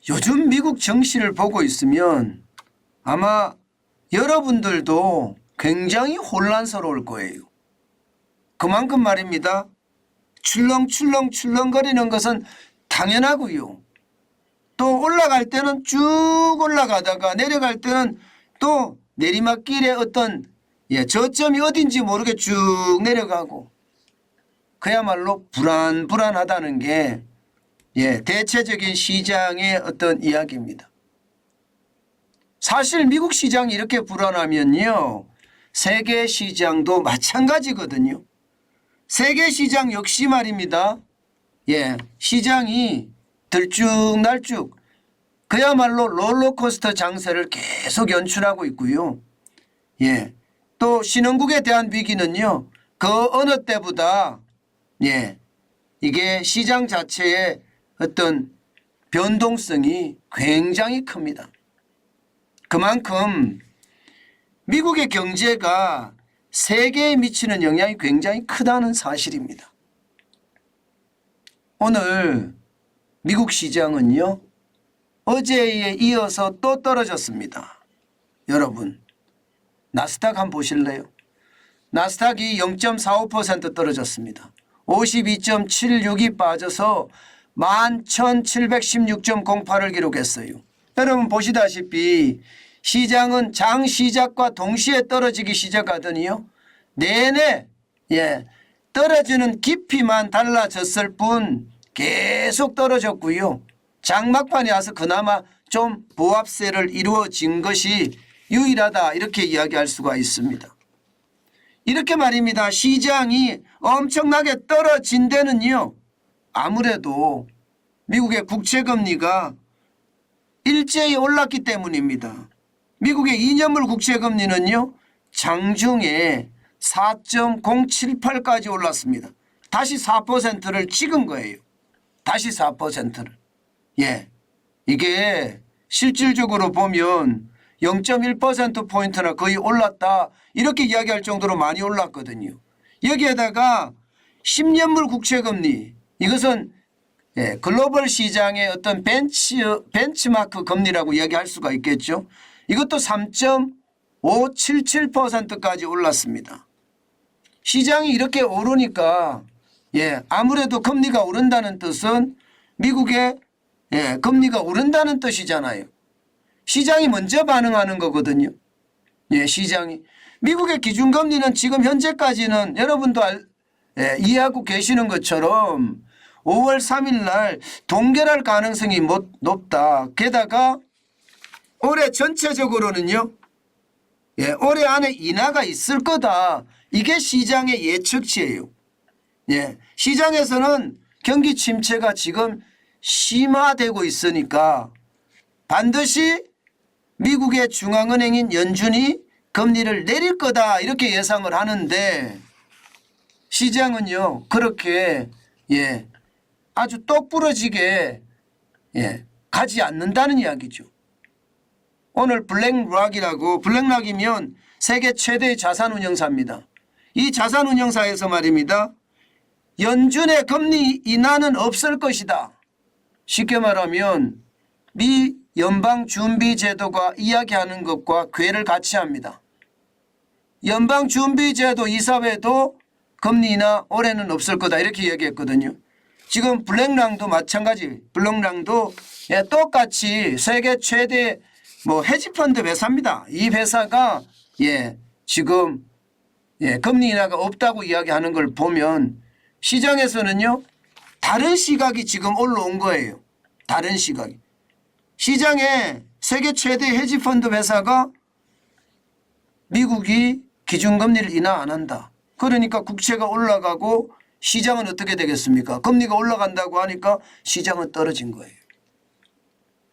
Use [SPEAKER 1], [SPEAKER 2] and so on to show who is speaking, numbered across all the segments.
[SPEAKER 1] 요즘 미국 정시를 보고 있으면 아마 여러분들도 굉장히 혼란스러울 거예요. 그만큼 말입니다. 출렁출렁거리는 것은 당연하고요. 또 올라갈 때는 쭉 올라가다가 내려갈 때는 또 내리막길의 어떤 저점이 어딘지 모르게 쭉 내려가고 그야말로 불안하다는 게 대체적인 시장의 어떤 이야기입니다. 사실 미국 시장이 이렇게 불안하면요. 세계 시장도 마찬가지거든요. 세계 시장 역시 말입니다. 시장이 들쭉날쭉 그야말로 롤러코스터 장세를 계속 연출하고 있고요. 또 신흥국에 대한 위기는요. 그 어느 때보다 이게 시장 자체의 어떤 변동성이 굉장히 큽니다. 그만큼 미국의 경제가 세계에 미치는 영향이 굉장히 크다는 사실입니다. 오늘 미국 시장은요. 어제에 이어서 또 떨어졌습니다. 여러분 나스닥 한번 보실래요? 나스닥이 0.45% 떨어졌습니다. 52.76이 빠져서 11,716.08을 기록했어요. 여러분 보시다시피 시장은 장 시작과 동시에 떨어지기 시작하더니요. 내내 떨어지는 깊이만 달라졌을 뿐 계속 떨어졌고요. 장막판에 와서 그나마 좀 보합세를 이루어진 것이 유일하다 이렇게 이야기할 수가 있습니다. 이렇게 말입니다. 시장이 엄청나게 떨어진 데는요. 아무래도 미국의 국채금리가 일제히 올랐기 때문입니다. 미국의 2년물 국채금리는요. 장중에 4.078까지 올랐습니다. 다시 4%를 찍은 거예요. 다시 4%를. 이게 실질적으로 보면 0.1%포인트나 거의 올랐다 이렇게 이야기할 정도로 많이 올랐거든요. 여기에다가 10년물 국채금리 이것은 글로벌 시장의 어떤 벤치마크 금리라고 이야기할 수가 있겠죠. 이것도 3.577%까지 올랐습니다. 시장이 이렇게 오르니까 아무래도 금리가 오른다는 뜻은 미국의 금리가 오른다는 뜻이잖아요. 시장이 먼저 반응하는 거거든요. 시장이. 미국의 기준금리는 지금 현재까지는 여러분도 이해하고 계시는 것처럼 5월 3일 날 동결할 가능성이 높다. 게다가 올해 전체적으로는요. 올해 안에 인하가 있을 거다. 이게 시장의 예측치예요. 시장에서는 경기 침체가 지금 심화되고 있으니까 반드시 미국의 중앙은행인 연준이 금리를 내릴 거다 이렇게 예상을 하는데 시장은요 그렇게 아주 똑부러지게 가지 않는다는 이야기죠. 오늘 블랙락이면 세계 최대의 자산운용사입니다. 이 자산운용사에서 말입니다. 연준의 금리 인하는 없을 것이다. 쉽게 말하면 미 연방준비제도가 이야기하는 것과 궤를 같이 합니다. 연방준비제도 이사회도 금리 인하 올해는 없을 거다 이렇게 이야기했거든요. 지금 블랙락도 마찬가지. 블랙락도 똑같이 세계 최대 헤지펀드 회사입니다. 이 회사가 지금 금리 인하가 없다고 이야기하는 걸 보면 시장에서는요 다른 시각이 지금 올라온 거예요. 다른 시각이. 시장에 세계 최대 헤지펀드 회사가 미국이 기준금리를 인하 안 한다. 그러니까 국채가 올라가고 시장은 어떻게 되겠습니까? 금리가 올라간다고 하니까 시장은 떨어진 거예요.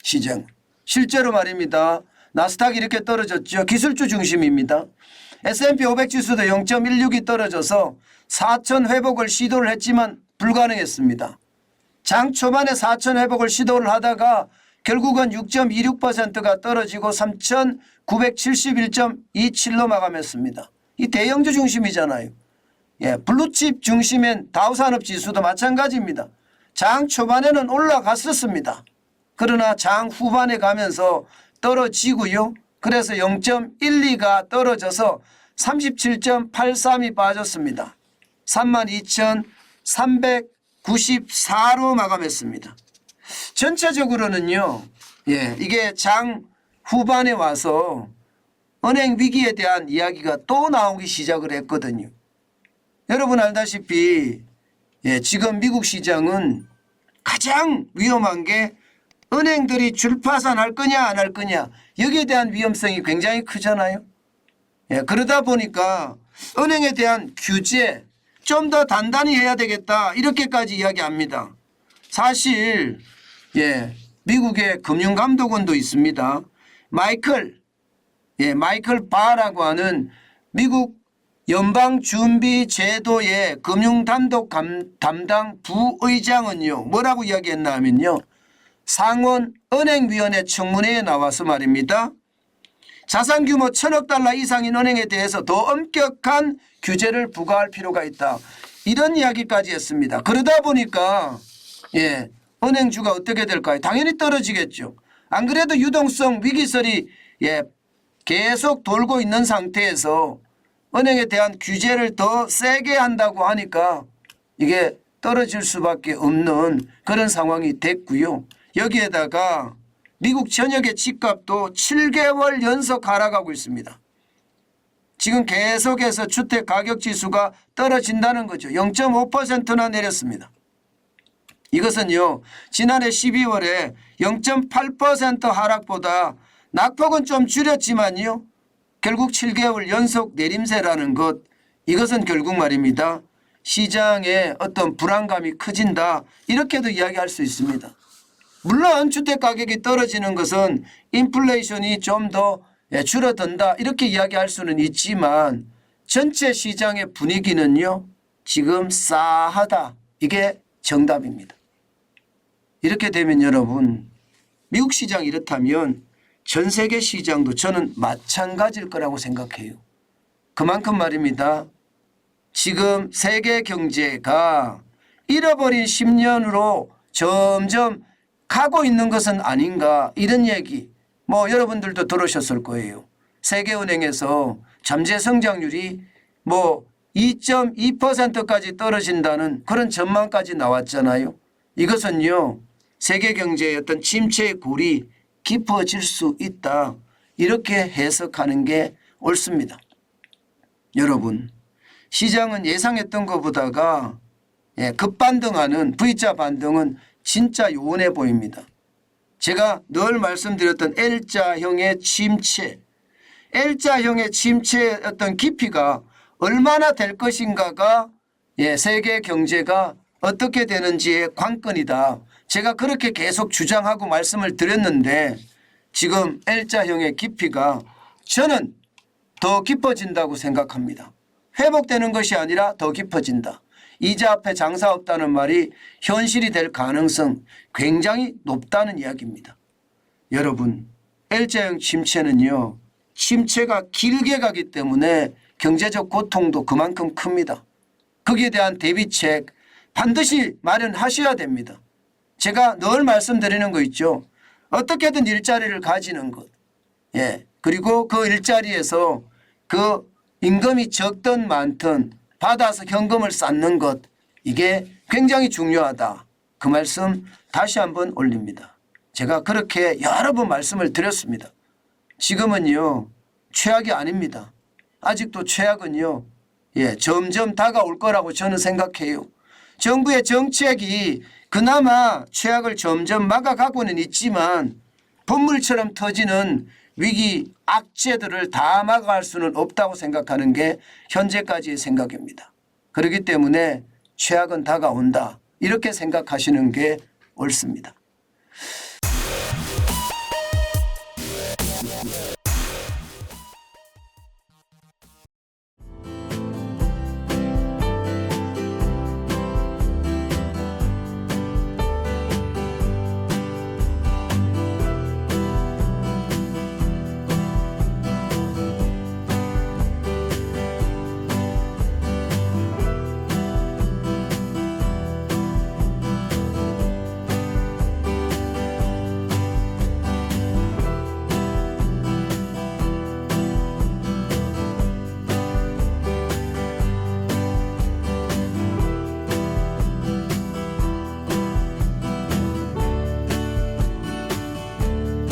[SPEAKER 1] 시장. 실제로 말입니다. 나스닥이 이렇게 떨어졌죠. 기술주 중심입니다. S&P 500 지수도 0.16이 떨어져서 4천 회복을 시도를 했지만 불가능했습니다. 장 초반에 4천 회복을 시도를 하다가 결국은 6.26%가 떨어지고 3,971.27로 마감했습니다. 이 대형주 중심이잖아요. 블루칩 중심인 다우산업지수도 마찬가지입니다. 장 초반에는 올라갔었습니다. 그러나 장 후반에 가면서 떨어지고요. 그래서 0.12가 떨어져서 37.83이 빠졌습니다. 32,394로 마감했습니다. 전체적으로는요. 이게 장 후반에 와서 은행 위기에 대한 이야기가 또 나오기 시작을 했거든요. 여러분 알다시피 지금 미국 시장은 가장 위험한 게 은행들이 줄파산할 거냐 안 할 거냐 여기에 대한 위험성이 굉장히 크잖아요. 그러다 보니까 은행에 대한 규제 좀 더 단단히 해야 되겠다 이렇게까지 이야기합니다. 사실 미국의 금융감독원도 있습니다. 마이클 바라고 하는 미국 연방준비제도의 금융단독 담당 부의장은요. 뭐라고 이야기했나 하면요. 상원 은행위원회 청문회에 나와서 말입니다. 자산규모 1,000억 달러 이상인 은행에 대해서 더 엄격한 규제를 부과할 필요가 있다. 이런 이야기까지 했습니다. 그러다 보니까 은행주가 어떻게 될까요? 당연히 떨어지겠죠. 안 그래도 유동성 위기설이 계속 돌고 있는 상태에서 은행에 대한 규제를 더 세게 한다고 하니까 이게 떨어질 수밖에 없는 그런 상황이 됐고요. 여기에다가 미국 전역의 집값도 7개월 연속 하락하고 있습니다. 지금 계속해서 주택 가격 지수가 떨어진다는 거죠. 0.5%나 내렸습니다. 이것은요. 지난해 12월에 0.8% 하락보다 낙폭은 좀 줄였지만요. 결국 7개월 연속 내림세라는 것 이것은 결국 말입니다. 시장의 어떤 불안감이 커진다 이렇게도 이야기할 수 있습니다. 물론 주택가격이 떨어지는 것은 인플레이션이 좀 더 줄어든다 이렇게 이야기할 수는 있지만 전체 시장의 분위기는요. 지금 싸하다 이게 정답입니다. 이렇게 되면 여러분 미국 시장이 이렇다면 전 세계 시장도 저는 마찬가지일 거라고 생각해요. 그만큼 말입니다. 지금 세계 경제가 잃어버린 10년으로 점점 가고 있는 것은 아닌가 이런 얘기 여러분들도 들으셨을 거예요. 세계은행에서 잠재 성장률이 2.2%까지 떨어진다는 그런 전망까지 나왔잖아요. 이것은요. 세계 경제의 어떤 침체의 골이 깊어질 수 있다. 이렇게 해석하는 게 옳습니다. 여러분 시장은 예상했던 것보다가 급반등하는 V자 반등은 진짜 요원해 보입니다. 제가 늘 말씀드렸던 L자형의 침체 L자형의 침체의 어떤 깊이가 얼마나 될 것인가가 세계 경제가 어떻게 되는지의 관건이다. 제가 그렇게 계속 주장하고 말씀을 드렸는데 지금 L자형의 깊이가 저는 더 깊어진다고 생각합니다. 회복되는 것이 아니라 더 깊어진다. 이자 앞에 장사 없다는 말이 현실이 될 가능성 굉장히 높다는 이야기입니다. 여러분 L자형 침체는요. 침체가 길게 가기 때문에 경제적 고통도 그만큼 큽니다. 거기에 대한 대비책 반드시 마련하셔야 됩니다. 제가 늘 말씀드리는 거 있죠. 어떻게든 일자리를 가지는 것. 그리고 그 일자리에서 그 임금이 적든 많든 받아서 현금을 쌓는 것. 이게 굉장히 중요하다. 그 말씀 다시 한번 올립니다. 제가 그렇게 여러 번 말씀을 드렸습니다. 지금은요. 최악이 아닙니다. 아직도 최악은요. 점점 다가올 거라고 저는 생각해요. 정부의 정책이 그나마 최악을 점점 막아가고는 있지만 분물처럼 터지는 위기 악재들을 다 막아갈 수는 없다고 생각하는 게 현재까지의 생각입니다. 그렇기 때문에 최악은 다가온다. 이렇게 생각하시는 게 옳습니다.